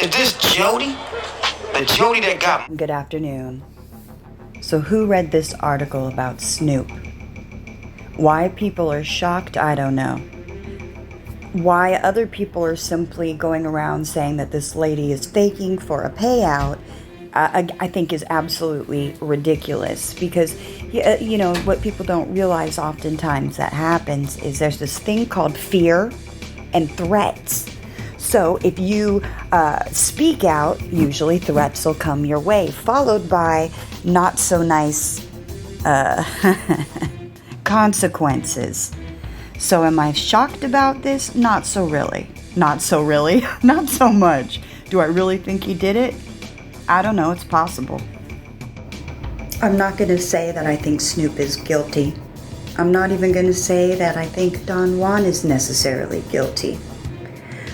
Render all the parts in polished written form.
Is this Jody? The Jody that got... Good afternoon. So who read this article about Snoop? Why people are shocked, I don't know. Why other people are simply going around saying that this lady is faking for a payout, I think is absolutely ridiculous. Because, you know, what people don't realize oftentimes that happens is there's this thing called fear and threats. So if you speak out, usually threats will come your way, followed by not so nice consequences. So am I shocked about this? Not so really. Not so really. Not so much. Do I really think he did it? I don't know. It's possible. I'm not going to say that I think Snoop is guilty. I'm not even going to say that I think Don Juan is necessarily guilty.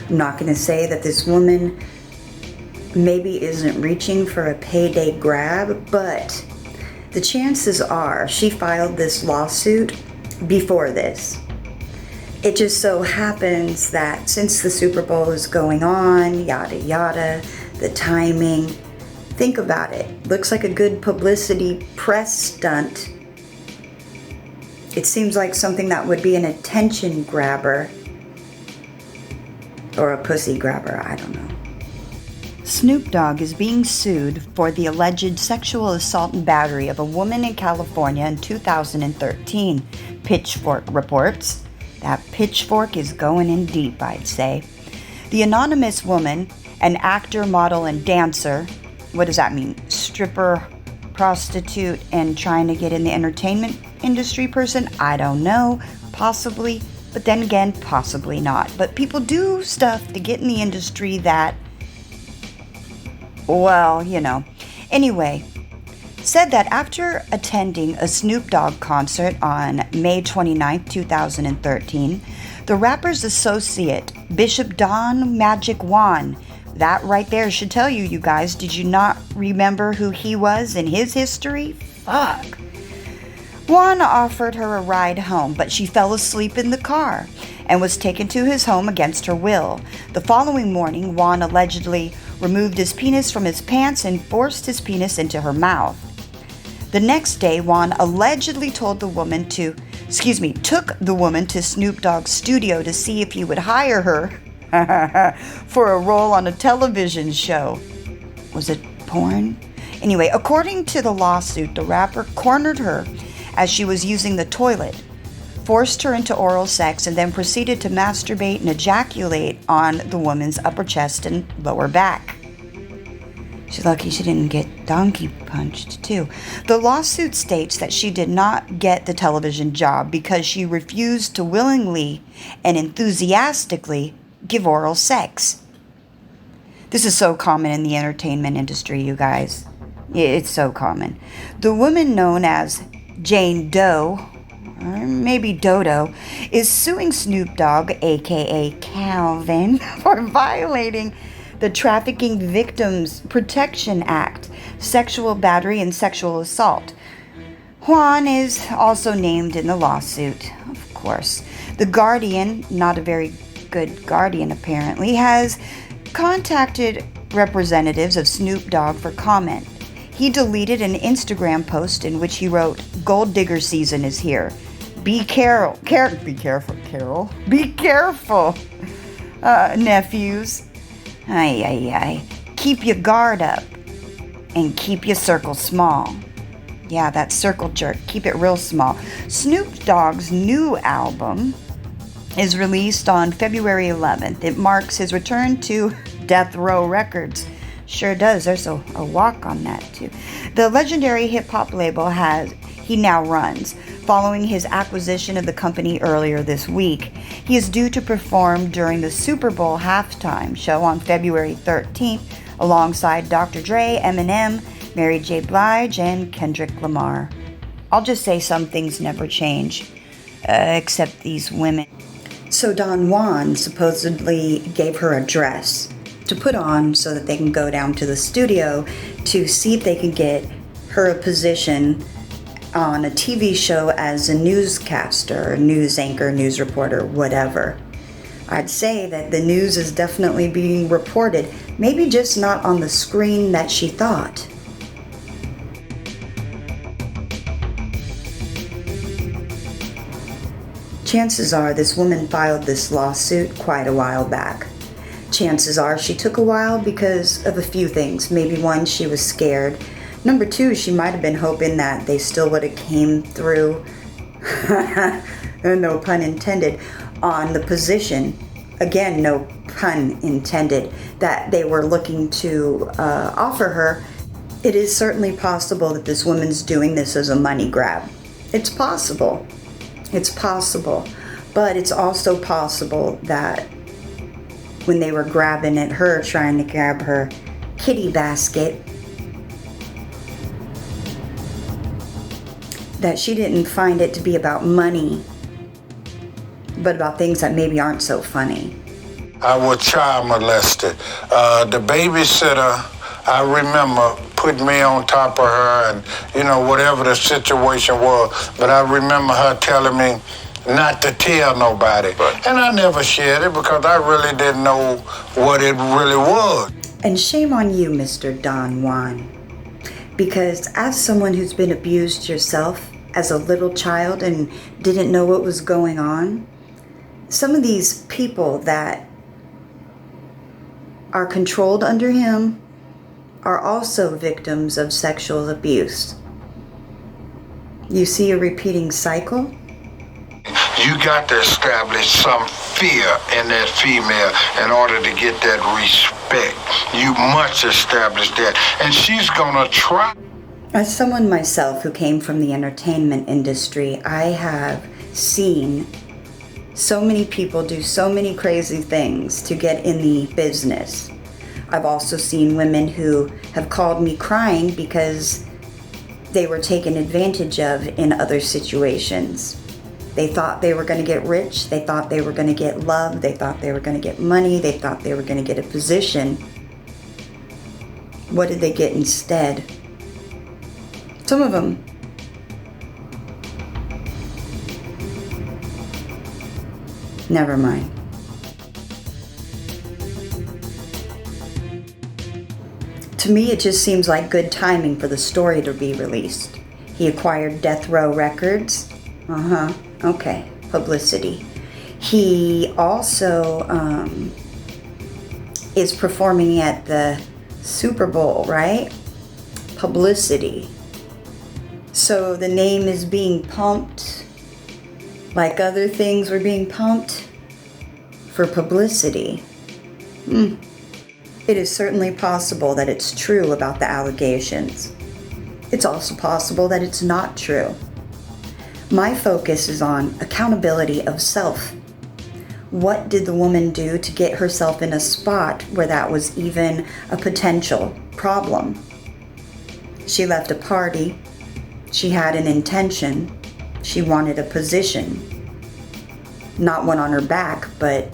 I'm not going to say that this woman maybe isn't reaching for a payday grab, but the chances are she filed this lawsuit before this. It just so happens that since the Super Bowl is going on, yada yada, the timing, think about it. Looks like a good publicity press stunt. It seems like something that would be an attention grabber. Or a pussy grabber, I don't know. Snoop Dogg is being sued for the alleged sexual assault and battery of a woman in California in 2013. Pitchfork reports. That pitchfork is going in deep, I'd say. The anonymous woman, an actor, model, and dancer, what does that mean? Stripper, prostitute, and trying to get in the entertainment industry person? I don't know. Possibly. But then again, possibly not. But people do stuff to get in the industry that, well, you know. Anyway, said that after attending a Snoop Dogg concert on May 29, 2013, the rapper's associate, Bishop Don Magic Juan, that right there should tell you, you guys, did you not remember who he was in his history? Fuck. Juan offered her a ride home, but she fell asleep in the car and was taken to his home against her will. The following morning, Juan allegedly removed his penis from his pants and forced his penis into her mouth. The next day, Juan allegedly took the woman to Snoop Dogg's studio to see if he would hire her for a role on a television show. Was it porn? Anyway, according to the lawsuit, the rapper cornered her as she was using the toilet, forced her into oral sex, and then proceeded to masturbate and ejaculate on the woman's upper chest and lower back. She's lucky she didn't get donkey punched, too. The lawsuit states that she did not get the television job because she refused to willingly and enthusiastically give oral sex. This is so common in the entertainment industry, you guys. It's so common. The woman known as Jane Doe, or maybe Dodo, is suing Snoop Dogg, aka Calvin, for violating the Trafficking Victims Protection Act, sexual battery, and sexual assault. Juan is also named in the lawsuit, of course. The Guardian, not a very good Guardian apparently, has contacted representatives of Snoop Dogg for comment. He deleted an Instagram post in which he wrote, "Gold digger season is here. Be careful, Carol. Be careful, nephews. Ay. Keep your guard up and keep your circle small." Yeah, that circle jerk. Keep it real small. Snoop Dogg's new album is released on February 11th. It marks his return to Death Row Records. Sure does. There's a walk on that, too. The legendary hip-hop label he now runs. Following his acquisition of the company earlier this week, he is due to perform during the Super Bowl halftime show on February 13th alongside Dr. Dre, Eminem, Mary J. Blige, and Kendrick Lamar. I'll just say some things never change, except these women. So Don Juan supposedly gave her a dress to put on so that they can go down to the studio to see if they can get her a position on a TV show as a newscaster, news anchor, news reporter, whatever. I'd say that the news is definitely being reported, maybe just not on the screen that she thought. Chances are this woman filed this lawsuit quite a while back. Chances are she took a while because of a few things. Maybe one, she was scared. Number two, she might have been hoping that they still would have came through, no pun intended, on the position, again, no pun intended, that they were looking to offer her. It is certainly possible that this woman's doing this as a money grab. It's possible. It's possible. But it's also possible that when they were grabbing at her, trying to grab her kitty basket, that she didn't find it to be about money, but about things that maybe aren't so funny. I was child molested. The babysitter, I remember, put me on top of her and, whatever the situation was. But I remember her telling me not to tell nobody. And I never shared it because I really didn't know what it really was. And shame on you, Mr. Don Juan. Because as someone who's been abused yourself as a little child and didn't know what was going on, some of these people that are controlled under him are also victims of sexual abuse. You see a repeating cycle? You got to establish some fear in that female in order to get that respect. You must establish that. And she's gonna try. As someone myself who came from the entertainment industry, I have seen so many people do so many crazy things to get in the business. I've also seen women who have called me crying because they were taken advantage of in other situations. They thought they were going to get rich, they thought they were going to get love, they thought they were going to get money, they thought they were going to get a position. What did they get instead? Some of them. Never mind. To me, it just seems like good timing for the story to be released. He acquired Death Row Records. Okay, publicity. He also is performing at the Super Bowl, right? Publicity. So the name is being pumped like other things were being pumped for publicity. It is certainly possible that it's true about the allegations. It's also possible that it's not true. My focus is on accountability of self. What did the woman do to get herself in a spot where that was even a potential problem? She left a party. She had an intention. She wanted a position. Not one on her back, but...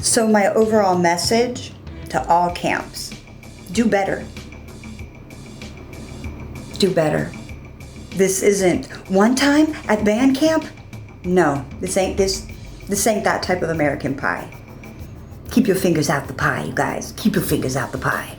So my overall message to all camps: do better. Do better. This isn't one time at band camp. No, this ain't that type of American Pie. Keep your fingers out the pie, you guys. Keep your fingers out the pie.